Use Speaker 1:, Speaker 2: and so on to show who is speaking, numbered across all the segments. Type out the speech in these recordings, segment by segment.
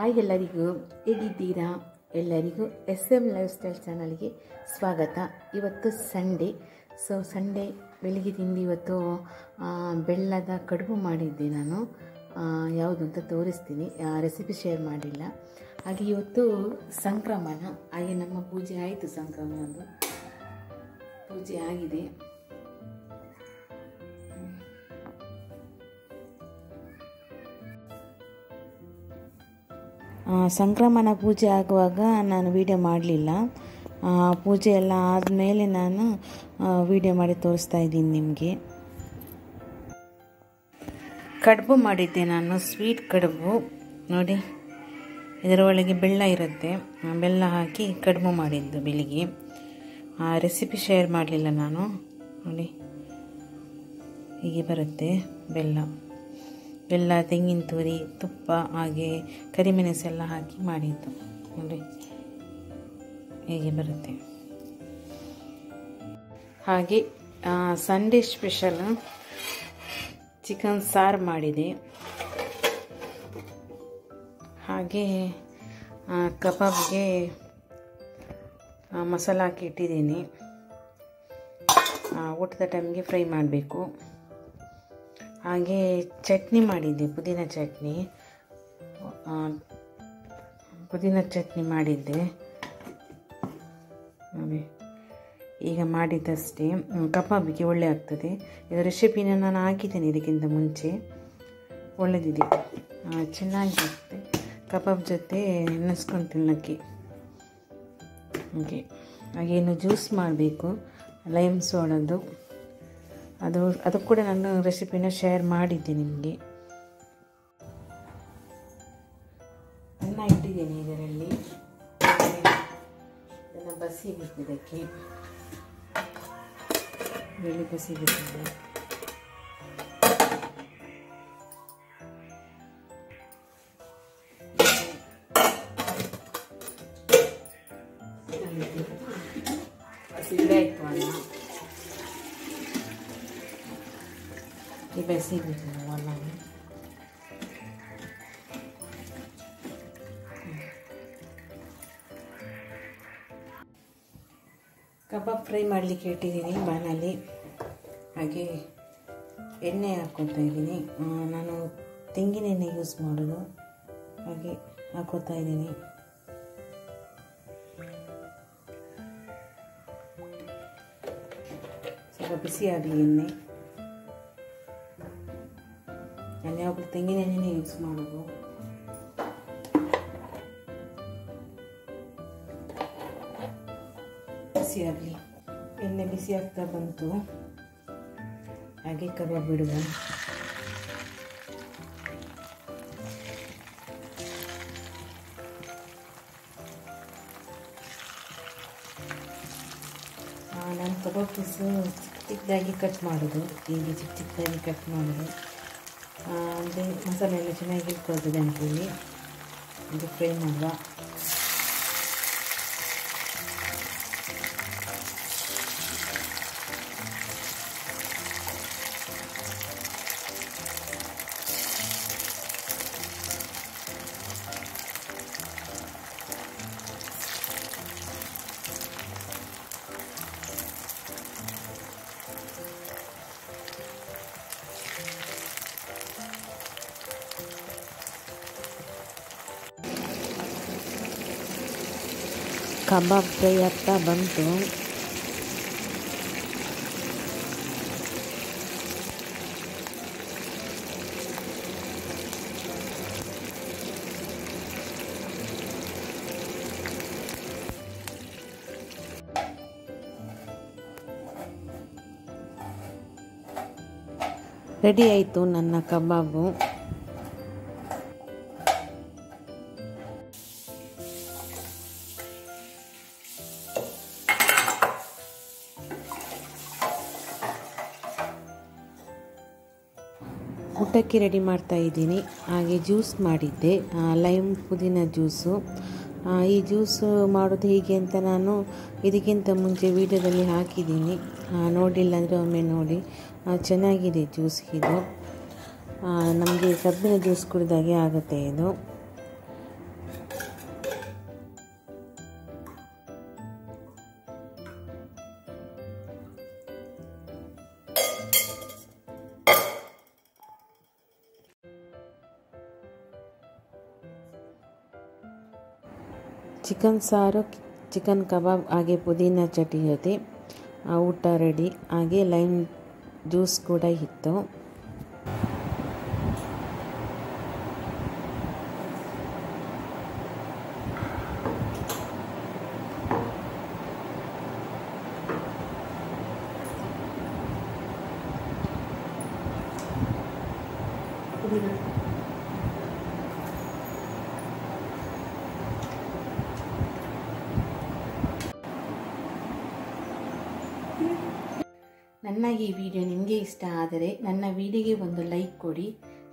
Speaker 1: Hi ಎಲ್ಲರಿಗೂ, ಹೇಗಿದ್ದೀರಾ? ಎಲ್ಲರಿಗೂ SM ಲೈಫ್ ಸ್ಟೈಲ್ ಚಾನಲ್ಗೆ ಸ್ವಾಗತ. ಇವತ್ತು ಸಂಡೇ. ಸಂಡೇ ಬೆಳಿಗ್ಗೆ ತಿಂದು ಇವತ್ತು ಬೆಲ್ಲದ ಕಡುಬು ಮಾಡಿದ್ದೆ. ನಾನು ಯಾವುದು ಅಂತ ತೋರಿಸ್ತೀನಿ, ರೆಸಿಪಿ ಶೇರ್ ಮಾಡಿಲ್ಲ. ಹಾಗೆ ಇವತ್ತು ಸಂಕ್ರಮಣ, ಹಾಗೆ ನಮ್ಮ ಪೂಜೆ ಆಯಿತು. ಸಂಕ್ರಮಣದ್ದು ಪೂಜೆ ಆಗಿದೆ. ಸಂಕ್ರಮಣ ಪೂಜೆ ಆಗುವಾಗ ನಾನು ವಿಡಿಯೋ ಮಾಡಲಿಲ್ಲ. ಪೂಜೆ ಎಲ್ಲ ಆದಮೇಲೆ ನಾನು ವಿಡಿಯೋ ಮಾಡಿ ತೋರಿಸ್ತಾ ಇದ್ದೀನಿ ನಿಮಗೆ. ಕಡುಬು ಮಾಡಿದ್ದೆ ನಾನು, ಸ್ವೀಟ್ ಕಡುಬು. ನೋಡಿ, ಇದರೊಳಗೆ ಬೆಲ್ಲ ಇರುತ್ತೆ, ಬೆಲ್ಲ ಹಾಕಿ ಕಡುಬು ಮಾಡಿದ್ದು ಬೆಳಿಗ್ಗೆ. ರೆಸಿಪಿ ಶೇರ್ ಮಾಡಲಿಲ್ಲ ನಾನು. ನೋಡಿ, ಹೀಗೆ ಬರುತ್ತೆ ಬೆಲ್ಲ, ತೆಂಗಿನ ತುರಿ, ತುಪ್ಪ, ಹಾಗೆ ಕರಿಮೆಣಸೆಲ್ಲ ಹಾಕಿ ಮಾಡಿದ್ದು. ನೋಡಿ ಹೇಗೆ ಬರುತ್ತೆ. ಹಾಗೆ ಸಂಡೇ ಸ್ಪೆಷಲ್ ಚಿಕನ್ ಸಾರು ಮಾಡಿದೆ. ಹಾಗೆ ಕಬಾಬ್ಗೆ ಮಸಾಲ ಹಾಕಿ ಇಟ್ಟಿದ್ದೀನಿ. ಊಟದ ಟೈಮ್ಗೆ ಫ್ರೈ ಮಾಡಬೇಕು. ಹಾಗೆ ಚಟ್ನಿ ಮಾಡಿದ್ದೆ, ಪುದೀನ ಚಟ್ನಿ ಮಾಡಿದ್ದೆ. ನೋಡಿ, ಈಗ ಮಾಡಿದ್ದಷ್ಟೇ. ಕಬಾಬಿಗೆ ಒಳ್ಳೆ ಆಗ್ತದೆ. ಇದು ರೆಸಿಪಿನ ನಾನು ಹಾಕಿದ್ದೇನೆ ಇದಕ್ಕಿಂತ ಮುಂಚೆ, ಒಳ್ಳೆದಿದೆ, ಚೆನ್ನಾಗಿರುತ್ತೆ. ಕಬಾಬ್ ಜೊತೆ ನೆನೆಸ್ಕೊಂಡು ತಿನ್ನೋಕ್ಕೆ. ಹಾಗೆ ಇನ್ನು ಜ್ಯೂಸ್ ಮಾಡಬೇಕು, ಲೈಮ್ ಸೋಡದ್ದು. ಅದು ಕೂಡ ನಾನು ರೆಸಿಪಿನ ಶೇರ್ ಮಾಡಿದ್ದೆ ನಿಮಗೆ. ಅನ್ನ ಇಟ್ಟಿದ್ದೀನಿ ಇದರಲ್ಲಿ, ಇದನ್ನು ಬಸಿಬೇಕು. ಇದಕ್ಕೆ ಬೆಳ್ಳಿ ಬಸಿಬಿಟ್ಟಿದೆ. ಬಸಿದಾಯಿತು ಅನ್ನ, ಈ ಬಸಿಬಿಟ್ಟಿದೆ ಅನ್ನ. ಕಬಾಬ್ ಫ್ರೈ ಮಾಡಲಿಕ್ಕೆ ಇಟ್ಟಿದ್ದೀನಿ ಬಾಣಲಿ. ಹಾಗೆ ಎಣ್ಣೆ ಹಾಕ್ಕೊತಾ ಇದ್ದೀನಿ. ನಾನು ತೆಂಗಿನ ಎಣ್ಣೆ ಯೂಸ್ ಮಾಡೋದು. ಹಾಗೆ ಹಾಕ್ಕೊತಾ ಇದ್ದೀನಿ. ಸ್ವಲ್ಪ ಬಿಸಿ ಆಗಲಿ ಎಣ್ಣೆ. ನಾನು ಯಾವಾಗಲೂ ತೆಂಗಿನ ಎಣ್ಣೆನೇ ಯೂಸ್ ಮಾಡೋದು. ಬಿಸಿ ಆಗಲಿ, ಎಣ್ಣೆ ಬಿಸಿ ಆಗ್ತಾ ಬಂತು. ಹಾಗೆ ಕಬಾಬ್ ಬಿಡುವ. ನಾನು ಕಬಾಬ್ ಪೀಸು ಚಿಕ್ಕದಾಗಿ ಕಟ್ ಮಾಡೋದು, ಹೀಗೆ ಚಿಕ್ಕದಾಗಿ ಕಟ್ ಮಾಡೋದು. ಅಂದರೆ ಮಸಾಲೆ ಎಲ್ಲ ಚೆನ್ನಾಗಿ ಇಟ್ಕೊಳ್ತದೆ ಅಂತೇಳಿ. ಇದು ಫ್ರೈ ಮಾಡುವ. ಕಬಾಬ್ ಫ್ರೈ ಆಗ್ತಾ ಬಂತು. ರೆಡಿ ಆಯಿತು ನನ್ನ ಕಬಾಬು. ಊಟಕ್ಕೆ ರೆಡಿ ಮಾಡ್ತಾ ಇದ್ದೀನಿ. ಹಾಗೆ ಜ್ಯೂಸ್ ಮಾಡಿದ್ದೆ, ಲೈಮ್ ಪುದೀನ ಜ್ಯೂಸು. ಈ ಜ್ಯೂಸು ಮಾಡೋದು ಹೇಗೆ ಅಂತ ನಾನು ಇದಕ್ಕಿಂತ ಮುಂಚೆ ವಿಡಿಯೋದಲ್ಲಿ ಹಾಕಿದ್ದೀನಿ. ನೋಡಿಲ್ಲ ಅಂದರೆ ಒಮ್ಮೆ ನೋಡಿ. ಚೆನ್ನಾಗಿದೆ ಜ್ಯೂಸ್ ಇದು. ನಮಗೆ ಕಬ್ಬಿನ ಜ್ಯೂಸ್ ಕುಡಿದಾಗೆ ಆಗುತ್ತೆ ಇದು. ಚಿಕನ್ ಸಾರು, ಚಿಕನ್ ಕಬಾಬ್ ಹಾಗೆ ಪುದೀನ ಚಟ್ನಿ ಜೊತೆ ಊಟ ರೆಡಿ. ಹಾಗೆ ಲೈಮ್ ಜ್ಯೂಸ್ ಕೂಡ ಇತ್ತು. ನನ್ನ ಈ ವಿಡಿಯೋ ನಿಮಗೆ ಇಷ್ಟ ಆದರೆ ನನ್ನ ವಿಡಿಯೋಗೆ ಒಂದು ಲೈಕ್ ಕೊಡಿ,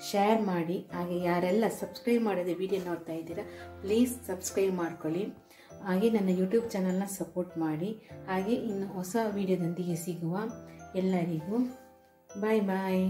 Speaker 1: ಶೇರ್ ಮಾಡಿ. ಹಾಗೆ ಯಾರೆಲ್ಲ ಸಬ್ಸ್ಕ್ರೈಬ್ ಮಾಡದೆ ವಿಡಿಯೋ ನೋಡ್ತಾ ಇದ್ದೀರಾ ಪ್ಲೀಸ್ ಸಬ್ಸ್ಕ್ರೈಬ್ ಮಾಡ್ಕೊಳ್ಳಿ. ಹಾಗೆ ನನ್ನ ಯೂಟ್ಯೂಬ್ ಚಾನಲ್ನ ಸಪೋರ್ಟ್ ಮಾಡಿ. ಹಾಗೆ ಇನ್ನು ಹೊಸ ವಿಡಿಯೋದೊಂದಿಗೆ ಸಿಗುವ. ಎಲ್ಲರಿಗೂ ಬಾಯ್ ಬಾಯ್.